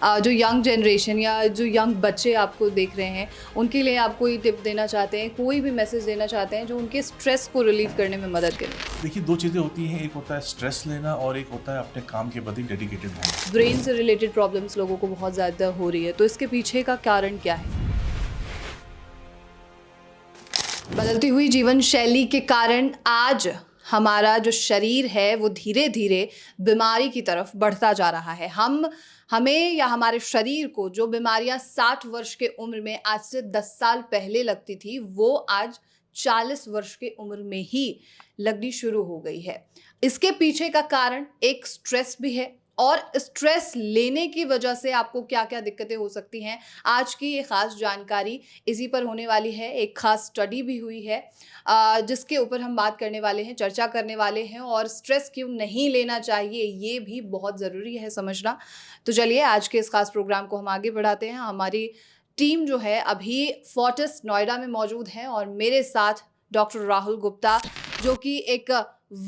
जो young generation या जो यंग बच्चे आपको देख रहे हैं, उनके लिए आप कोई टिप देना चाहते हैं, कोई भी मैसेज देना चाहते हैं जो उनके स्ट्रेस को रिलीव करने में मदद करे? देखिए, 2 चीज़ें होती हैं, एक होता है स्ट्रेस लेना और एक होता है अपने काम के प्रति डेडिकेटेड होना। ब्रेन से रिलेटेड प्रॉब्लम्स लोगों को बहुत ज़्यादा हो रही है, तो इसके पीछे का कारण क्या है? बदलती हुई जीवन शैली के कारण आज हमारा जो शरीर है वो धीरे धीरे बीमारी की तरफ बढ़ता जा रहा है। हमें या हमारे शरीर को जो बीमारियां 60 वर्ष के उम्र में आज से 10 साल पहले लगती थी, वो आज 40 वर्ष की उम्र में ही लगनी शुरू हो गई है। इसके पीछे का कारण एक स्ट्रेस भी है, और स्ट्रेस लेने की वजह से आपको क्या क्या दिक्कतें हो सकती हैं, आज की ये खास जानकारी इसी पर होने वाली है। एक खास स्टडी भी हुई है जिसके ऊपर हम बात करने वाले हैं, चर्चा करने वाले हैं, और स्ट्रेस क्यों नहीं लेना चाहिए ये भी बहुत ज़रूरी है समझना। तो चलिए आज के इस खास प्रोग्राम को हम आगे बढ़ाते हैं। हमारी टीम जो है अभी फोर्टिस नोएडा में मौजूद है, और मेरे साथ डॉक्टर राहुल गुप्ता, जो कि एक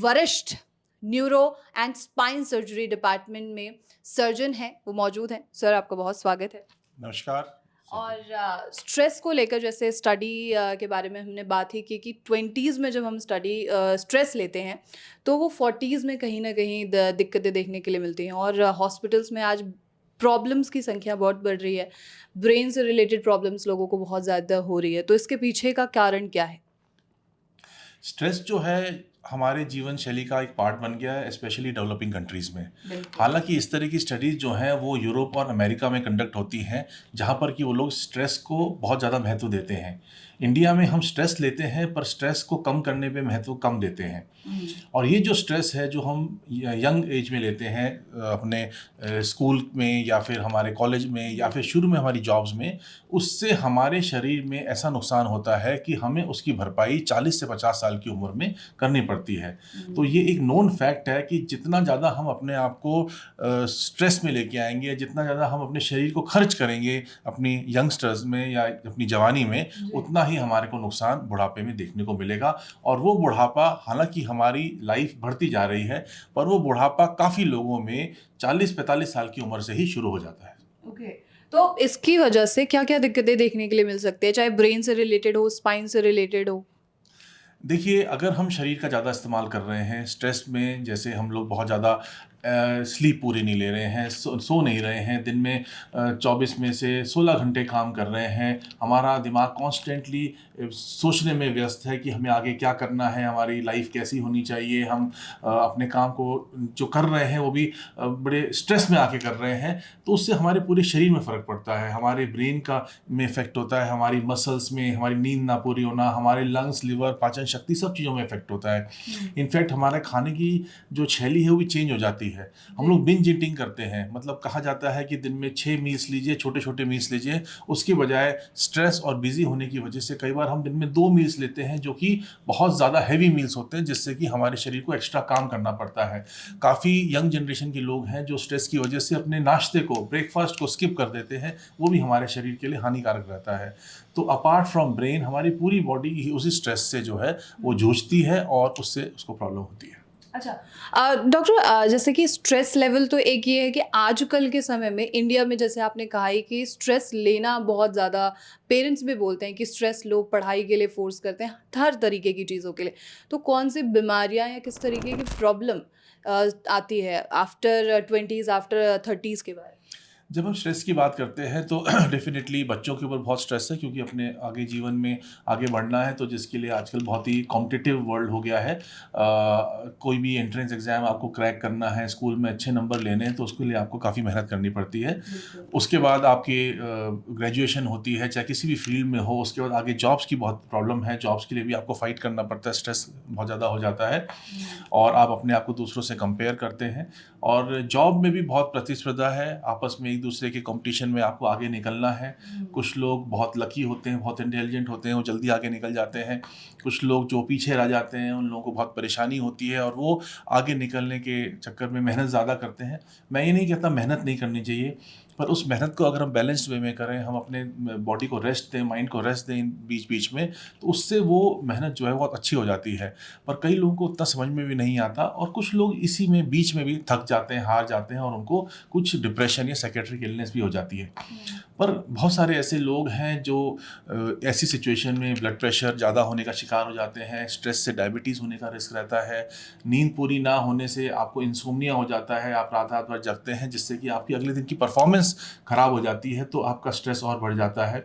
वरिष्ठ neuro and spine surgery department में सर्जन है, वो मौजूद हैं। सर, आपका बहुत स्वागत है। नमस्कार। और स्ट्रेस को लेकर जैसे स्टडी के बारे में हमने बात ही की कि 20s में जब हम स्ट्रेस लेते हैं तो वो 40s में कहीं ना कहीं दिक्कतें देखने के लिए मिलती हैं, और हॉस्पिटल्स में आज प्रॉब्लम्स की संख्या बहुत बढ़ रही है। ब्रेन से रिलेटेड प्रॉब्लम्स लोगों को बहुत ज़्यादा हो रही है, तो इसके पीछे का कारण क्या है? स्ट्रेस जो है हमारे जीवन शैली का एक पार्ट बन गया है, स्पेशली डेवलपिंग कंट्रीज़ में। बिल्कुल। हालाँकि इस तरह की स्टडीज़ जो हैं वो यूरोप और अमेरिका में कंडक्ट होती हैं, जहाँ पर कि वो लोग स्ट्रेस को बहुत ज़्यादा महत्व देते हैं। इंडिया में हम स्ट्रेस लेते हैं, पर स्ट्रेस को कम करने पे महत्व कम देते हैं। और ये जो स्ट्रेस है जो हम यंग एज में लेते हैं, अपने स्कूल में या फिर हमारे कॉलेज में या फिर शुरू में हमारी जॉब्स में, उससे हमारे शरीर में ऐसा नुकसान होता है कि हमें उसकी भरपाई 40 से 50 साल की उम्र में करनी पड़ती है। तो ये एक नोन फैक्ट है कि जितना ज़्यादा हम अपने आप को स्ट्रेस में लेके आएंगे, जितना ज़्यादा हम अपने शरीर को खर्च करेंगे अपनी यंगस्टर्स में या अपनी जवानी में, उतना ही हमारे को नुकसान बुढ़ापे में देखने को मिलेगा। और वो बुढ़ापा, हालांकि हमारी लाइफ बढ़ती जा रही है, पर वो बुढ़ापा काफ़ी लोगों में 40-45 साल की उम्र से ही शुरू हो जाता है। ओके। तो इसकी वजह से क्या क्या दिक्कतें देखने के लिए मिल सकती है, चाहे ब्रेन से रिलेटेड हो, स्पाइन से रिलेटेड हो? देखिए, अगर हम शरीर का ज़्यादा इस्तेमाल कर रहे हैं स्ट्रेस में, जैसे हम लोग बहुत ज़्यादा स्लीप पूरी नहीं ले रहे हैं, सो नहीं रहे हैं, दिन में 24 में से 16 घंटे काम कर रहे हैं, हमारा दिमाग कॉन्स्टेंटली सोचने में व्यस्त है कि हमें आगे क्या करना है, हमारी लाइफ कैसी होनी चाहिए, हम अपने काम को जो कर रहे हैं वो भी बड़े स्ट्रेस में आके कर रहे हैं, तो उससे हमारे पूरे शरीर में फ़र्क पड़ता है, हमारे ब्रेन का में इफ़ेक्ट होता है, हमारी मसल्स में, हमारी नींद ना पूरी होना, हमारे लंग्स, लिवर, पाचन शक्ति, सब चीज़ों में इफ़ेक्ट होता है। इनफैक्ट हमारे खाने की जो शैली है वो भी चेंज हो जाती है। हम लोग बिंज ईटिंग करते हैं, मतलब कहा जाता है कि दिन में 6 मील्स लीजिए, छोटे छोटे मील्स लीजिए, उसकी बजाय स्ट्रेस और बिजी होने की वजह से कई बार हम दिन में 2 मील्स लेते हैं, जो कि बहुत ज़्यादा हैवी मील्स होते हैं, जिससे कि हमारे शरीर को एक्स्ट्रा काम करना पड़ता है। काफ़ी यंग जनरेशन के लोग हैं जो स्ट्रेस की वजह से अपने नाश्ते को, ब्रेकफास्ट को स्किप कर देते हैं, वो भी हमारे शरीर के लिए हानिकारक रहता है। तो अपार्ट फ्रॉम ब्रेन, हमारी पूरी बॉडी ही उसी स्ट्रेस से जो है वो जूझती है और उससे उसको प्रॉब्लम होती है। अच्छा। डॉक्टर, जैसे कि स्ट्रेस लेवल तो एक ये है कि आजकल के समय में इंडिया में, जैसे आपने कहा है कि स्ट्रेस लेना बहुत ज़्यादा, पेरेंट्स भी बोलते हैं कि स्ट्रेस लो, पढ़ाई के लिए फोर्स करते हैं, हर तरीके की चीज़ों के लिए। तो कौन सी बीमारियां या किस तरीके की प्रॉब्लम आती है आफ्टर 20s, आफ्टर 30s के बाद? जब हम स्ट्रेस की बात करते हैं तो डेफ़िनेटली बच्चों के ऊपर बहुत स्ट्रेस है, क्योंकि अपने आगे जीवन में आगे बढ़ना है, तो जिसके लिए आजकल बहुत ही कॉम्पिटिटिव वर्ल्ड हो गया है। कोई भी एंट्रेंस एग्ज़ाम आपको क्रैक करना है, स्कूल में अच्छे नंबर लेने हैं, तो उसके लिए आपको काफ़ी मेहनत करनी पड़ती है। उसके बाद आपकी ग्रेजुएशन होती है, चाहे किसी भी फील्ड में हो, उसके बाद आगे जॉब्स की बहुत प्रॉब्लम है, जॉब्स के लिए भी आपको फ़ाइट करना पड़ता है, स्ट्रेस बहुत ज़्यादा हो जाता है और आप अपने आप को दूसरों से कंपेयर करते हैं। और जॉब में भी बहुत प्रतिस्पर्धा है, आपस में एक दूसरे के कंपटीशन में आपको आगे निकलना है। कुछ लोग बहुत लकी होते हैं, बहुत इंटेलिजेंट होते हैं, वो जल्दी आगे निकल जाते हैं। कुछ लोग जो पीछे रह जाते हैं, उन लोगों को बहुत परेशानी होती है और वो आगे निकलने के चक्कर में मेहनत ज़्यादा करते हैं। मैं ये नहीं कहता मेहनत नहीं करनी चाहिए, पर उस मेहनत को अगर हम बैलेंस्ड वे में करें, हम अपने बॉडी को रेस्ट दें, माइंड को रेस्ट दें बीच-बीच में, तो उससे वो मेहनत जो है बहुत अच्छी हो जाती है। पर कई लोगों को उतना समझ में भी नहीं आता और कुछ लोग इसी में बीच में भी थक जाते हैं, हार जाते हैं और उनको कुछ डिप्रेशन या साइकियाट्रिक साइकेट्रिक इलनेस भी हो जाती है। पर बहुत सारे ऐसे लोग हैं जो ऐसी सिचुएशन में ब्लड प्रेशर ज़्यादा होने का शिकार हो जाते हैं, स्ट्रेस से डायबिटीज़ होने का रिस्क रहता है, नींद पूरी ना होने से आपको इंसोम्निया हो जाता है, आप रात भर जगते हैं, जिससे कि आपकी अगले दिन की परफॉर्मेंस ख़राब हो जाती है, तो आपका स्ट्रेस और बढ़ जाता है।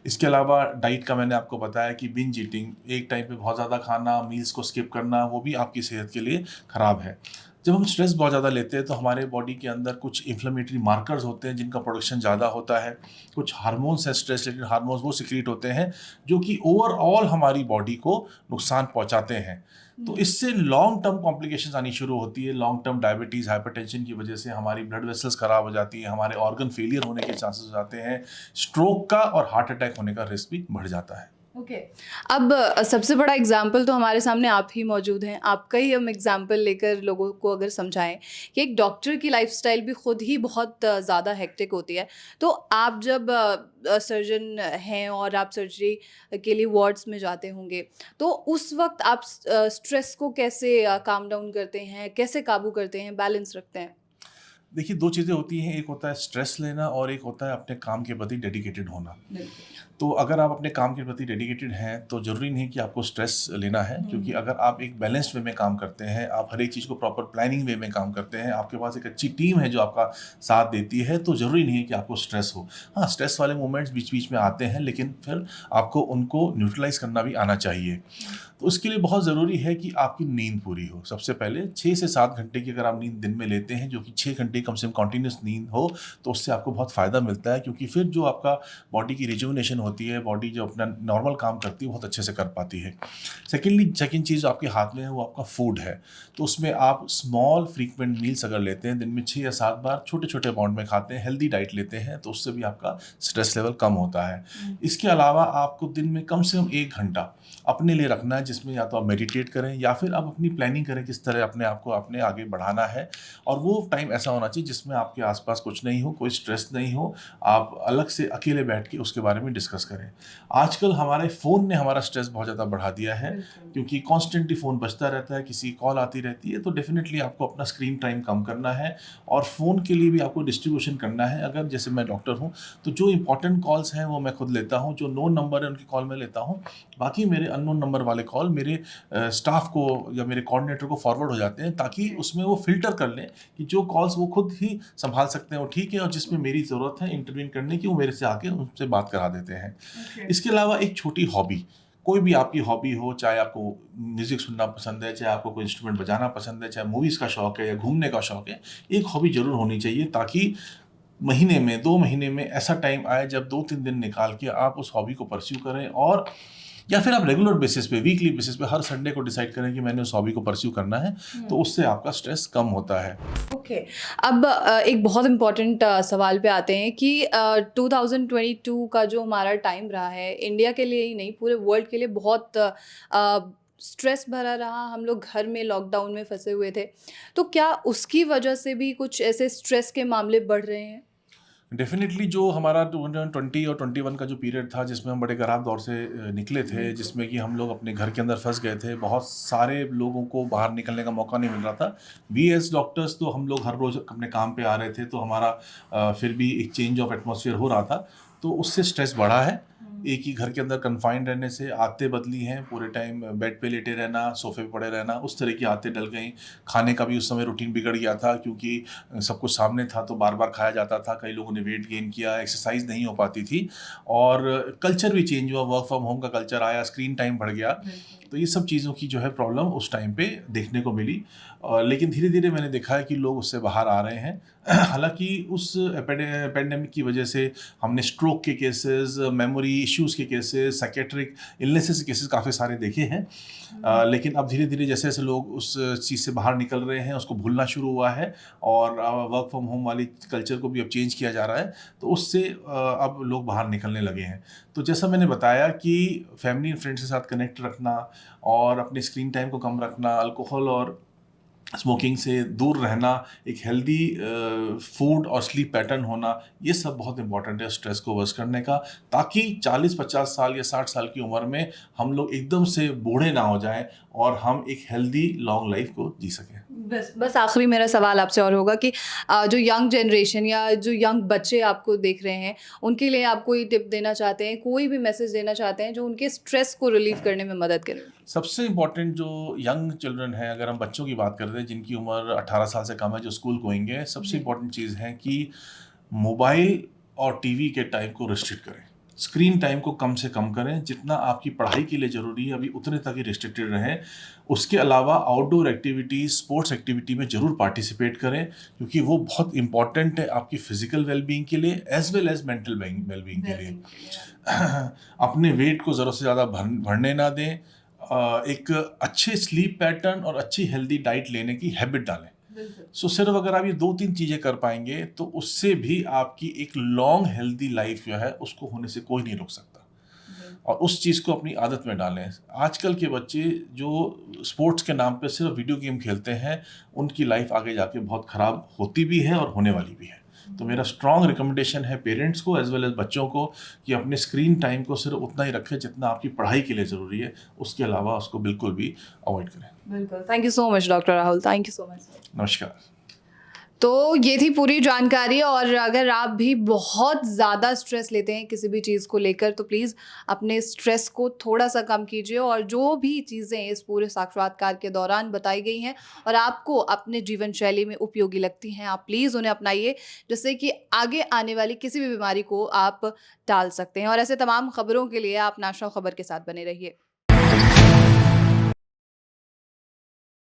इसके अलावा डाइट का मैंने आपको बताया कि बिंज ईटिंग, एक टाइम पे बहुत ज़्यादा खाना, मील्स को स्किप करना, वो भी आपकी सेहत के लिए ख़राब है। जब हम स्ट्रेस बहुत ज़्यादा लेते हैं तो हमारे बॉडी के अंदर कुछ इन्फ्लेमेटरी मार्कर्स होते हैं जिनका प्रोडक्शन ज़्यादा होता है, कुछ हार्मोन्स हैं, स्ट्रेस रिलेटेड हार्मोन्स, वो सिक्रीट होते हैं जो कि ओवरऑल हमारी बॉडी को नुकसान पहुंचाते हैं। तो इससे लॉन्ग टर्म कॉम्प्लिकेशंस आनी शुरू होती है। लॉन्ग टर्म डायबिटीज़, हाइपरटेंशन की वजह से हमारी ब्लड वेसल्स ख़राब हो जाती है, हमारे ऑर्गन फेलियर होने के चांसेस हो जाते हैं, स्ट्रोक का और हार्ट अटैक होने का रिस्क भी बढ़ जाता है। ओके। अब सबसे बड़ा एग्जाम्पल तो हमारे सामने आप ही मौजूद हैं। आपका ही हम एग्जाम्पल लेकर लोगों को अगर समझाएं कि एक डॉक्टर की लाइफस्टाइल भी खुद ही बहुत ज़्यादा हेक्टिक होती है। तो आप जब सर्जन हैं और आप सर्जरी के लिए वार्ड्स में जाते होंगे, तो उस वक्त आप स्ट्रेस को कैसे काम डाउन करते हैं, कैसे काबू करते हैं, बैलेंस रखते हैं? देखिए, 2 चीज़ें होती हैं, एक होता है स्ट्रेस लेना और एक होता है अपने काम के प्रति डेडिकेटेड होना। तो अगर आप अपने काम के प्रति डेडिकेटेड हैं तो ज़रूरी नहीं कि आपको स्ट्रेस लेना है, क्योंकि अगर आप एक बैलेंस्ड वे में काम करते हैं, आप हर एक चीज़ को प्रॉपर प्लानिंग वे में काम करते हैं, आपके पास एक अच्छी टीम है जो आपका साथ देती है, तो ज़रूरी नहीं है कि आपको स्ट्रेस हो। हाँ, स्ट्रेस वाले मोमेंट्स बीच-बीच में आते हैं, लेकिन फिर आपको उनको न्यूट्रलाइज़ करना भी आना चाहिए। तो उसके लिए बहुत ज़रूरी है कि आपकी नींद पूरी हो। सबसे पहले 6 से 7 घंटे की अगर आप नींद दिन में लेते हैं, जो कि 6 घंटे कम से कम कंटिन्यूअस नींद हो, तो उससे आपको बहुत फ़ायदा मिलता है, क्योंकि फिर जो आपका बॉडी की रिजुविनेशन होती है, बॉडी जो अपना नॉर्मल काम करती है, बहुत अच्छे से कर पाती है। सेकंड चीज़ आपके हाथ में है, वो आपका फूड है। तो उसमें आप स्मॉल फ्रीक्वेंट मील्स अगर लेते हैं, दिन में 6 या 7 बार छोटे-छोटे अमाउंट में खाते हैं, हेल्दी डाइट लेते हैं, तो उससे भी आपका स्ट्रेस लेवल कम होता है। इसके अलावा आपको दिन में कम से कम 1 घंटा अपने लिए रखना है, जिसमें या तो आप मेडिटेट करें या फिर आप अपनी प्लानिंग करें किस तरह अपने आप को अपने आगे बढ़ाना है। और वो टाइम ऐसा होना चाहिए जिसमें आपके आसपास कुछ नहीं हो, कोई स्ट्रेस नहीं हो, आप अलग से अकेले बैठ के उसके बारे में डिस्कस करें। आजकल हमारे फ़ोन ने हमारा स्ट्रेस बहुत ज़्यादा बढ़ा दिया है, क्योंकि कॉन्स्टेंटली फ़ोन बजता रहता है, किसी कॉल आती रहती है, तो डेफिनेटली आपको अपना स्क्रीन टाइम कम करना है और फ़ोन के लिए भी आपको डिस्ट्रीब्यूशन करना है। अगर जैसे मैं डॉक्टर हूँ, तो जो इंपॉर्टेंट कॉल्स हैं वो मैं खुद लेता हूँ, जो नोन नंबर है उनकी कॉल मैं लेता हूँ, बाकी मेरे अननोन नंबर वाले कॉल मेरे स्टाफ को या मेरे कोऑर्डिनेटर को फॉरवर्ड हो जाते हैं, ताकि उसमें वो फ़िल्टर कर लें कि जो कॉल्स वो खुद ही संभाल सकते हैं वो ठीक है, और जिसमें मेरी ज़रूरत है इंटरवीन करने की, वो मेरे से आके उनसे बात करा देते हैं। इसके अलावा एक छोटी हॉबी, कोई भी आपकी हॉबी हो, चाहे आपको म्यूज़िक सुनना पसंद है, चाहे आपको कोई इंस्ट्रूमेंट बजाना पसंद है, चाहे मूवीज़ का शौक है या घूमने का शौक है, एक हॉबी ज़रूर होनी चाहिए, ताकि महीने में 2 महीने में ऐसा टाइम आए जब 2-3 दिन निकाल के आप उस हॉबी को परस्यू करें, और या फिर आप रेगुलर बेसिस पे, वीकली बेसिस पे हर संडे को डिसाइड करें कि मैंने उस हॉबी को परस्यू करना है, तो उससे आपका स्ट्रेस कम होता है। ओके। अब एक बहुत इम्पोर्टेंट सवाल पे आते हैं कि 2022 का जो हमारा टाइम रहा है, इंडिया के लिए ही नहीं पूरे वर्ल्ड के लिए बहुत स्ट्रेस भरा रहा। हम लोग घर में लॉकडाउन में फंसे हुए थे, तो क्या उसकी वजह से भी कुछ ऐसे स्ट्रेस के मामले बढ़ रहे हैं? डेफ़िनेटली जो हमारा 2020 और 21 का जो पीरियड था, जिसमें हम बड़े खराब दौर से निकले थे, जिसमें कि हम लोग अपने घर के अंदर फँस गए थे, बहुत सारे लोगों को बाहर निकलने का मौका नहीं मिल रहा था। वी एज़ डॉक्टर्स तो हम लोग हर रोज़ अपने काम पे आ रहे थे, तो हमारा फिर भी एक चेंज ऑफ एटमॉस्फेयर हो रहा था, तो उससे स्ट्रेस बढ़ा है। एक ही घर के अंदर कन्फाइंड रहने से आदतें बदली हैं, पूरे टाइम बेड पे लेटे रहना, सोफ़े पे पड़े रहना, उस तरह की आदतें डल गईं। खाने का भी उस समय रूटीन बिगड़ गया था, क्योंकि सब कुछ सामने था तो बार-बार खाया जाता था। कई लोगों ने वेट गेन किया, एक्सरसाइज़ नहीं हो पाती थी, और कल्चर भी चेंज हुआ, वर्क फ्रॉम होम का कल्चर आया, स्क्रीन टाइम बढ़ गया। तो ये सब चीज़ों की जो है प्रॉब्लम उस टाइम पे देखने को मिली, लेकिन धीरे-धीरे मैंने देखा है कि लोग उससे बाहर आ रहे हैं। हालाँकि उस पैंडेमिक की वजह से हमने स्ट्रोक के केसेस, मेमोरी इश्यूज़ के केसेस, साइकियाट्रिक इलनेसेस के केसेस काफ़ी सारे देखे हैं। लेकिन अब धीरे-धीरे जैसे-जैसे लोग उस चीज़ से बाहर निकल रहे हैं, उसको भूलना शुरू हुआ है, और वर्क फ्रॉम होम वाली कल्चर को भी अब चेंज किया जा रहा है, तो उससे अब लोग बाहर निकलने लगे हैं। तो जैसा मैंने बताया कि फैमिली एंड फ्रेंड्स के साथ कनेक्ट रखना और अपने स्क्रीन टाइम को कम रखना, अल्कोहल और स्मोकिंग से दूर रहना, एक हेल्दी फूड और स्लीप पैटर्न होना, ये सब बहुत इंपॉर्टेंट है स्ट्रेस को वर्स करने का, ताकि 40-50 साल या 60 साल की उम्र में हम लोग एकदम से बूढ़े ना हो जाएं और हम एक हेल्दी लॉन्ग लाइफ को जी सकें। बस आखिरी मेरा सवाल आपसे और होगा कि जो यंग जनरेशन या जो यंग बच्चे आपको देख रहे हैं, उनके लिए आप कोई टिप देना चाहते हैं, कोई भी मैसेज देना चाहते हैं जो उनके स्ट्रेस को रिलीव करने में मदद करे? सबसे इम्पोर्टेंट जो यंग चिल्ड्रन है, अगर हम बच्चों की बात करते हैं जिनकी उम्र 18 साल से कम है, जो स्कूल गोइंग है, सबसे इम्पोर्टेंट चीज़ है कि मोबाइल और टीवी के टाइम को रिस्ट्रिक्ट करें। स्क्रीन टाइम को कम से कम करें, जितना आपकी पढ़ाई के लिए ज़रूरी है अभी उतने तक ही रिस्ट्रिक्टेड रहें। उसके अलावा आउटडोर एक्टिविटीज़, स्पोर्ट्स एक्टिविटी में ज़रूर पार्टिसिपेट करें, क्योंकि वो बहुत इंपॉर्टेंट है आपकी फिजिकल वेलबींग के लिए as well as mental wellbeing के लिए। अपने वेट को ज़रूरत से ज़्यादा बढ़ने ना दें। एक अच्छे स्लीप पैटर्न और अच्छी हेल्दी डाइट लेने की हैबिट डालें। सो सिर्फ अगर आप ये 2-3 चीज़ें कर पाएंगे तो उससे भी आपकी एक लॉन्ग हेल्दी लाइफ जो है उसको होने से कोई नहीं रोक सकता। और उस चीज़ को अपनी आदत में डालें। आजकल के बच्चे जो स्पोर्ट्स के नाम पे सिर्फ वीडियो गेम खेलते हैं, उनकी लाइफ आगे जाके बहुत ख़राब होती भी है और होने वाली भी है। तो मेरा स्ट्रॉन्ग रिकमेंडेशन है पेरेंट्स को एज वेल एज बच्चों को कि अपने स्क्रीन टाइम को सिर्फ उतना ही रखें जितना आपकी पढ़ाई के लिए ज़रूरी है, उसके अलावा उसको बिल्कुल भी अवॉइड करें। बिल्कुल। Thank you so much doctor Rahul, thank you so much. नमस्कार। तो ये थी पूरी जानकारी, और अगर आप भी बहुत ज़्यादा स्ट्रेस लेते हैं किसी भी चीज़ को लेकर तो प्लीज़ अपने स्ट्रेस को थोड़ा सा कम कीजिए, और जो भी चीज़ें इस पूरे साक्षात्कार के दौरान बताई गई हैं और आपको अपने जीवन शैली में उपयोगी लगती हैं, आप प्लीज़ उन्हें अपनाइए, जिससे कि आगे आने वाली किसी भी बीमारी को आप टाल सकते हैं। और ऐसे तमाम खबरों के लिए आप नाशा खबर के साथ बने रहिए।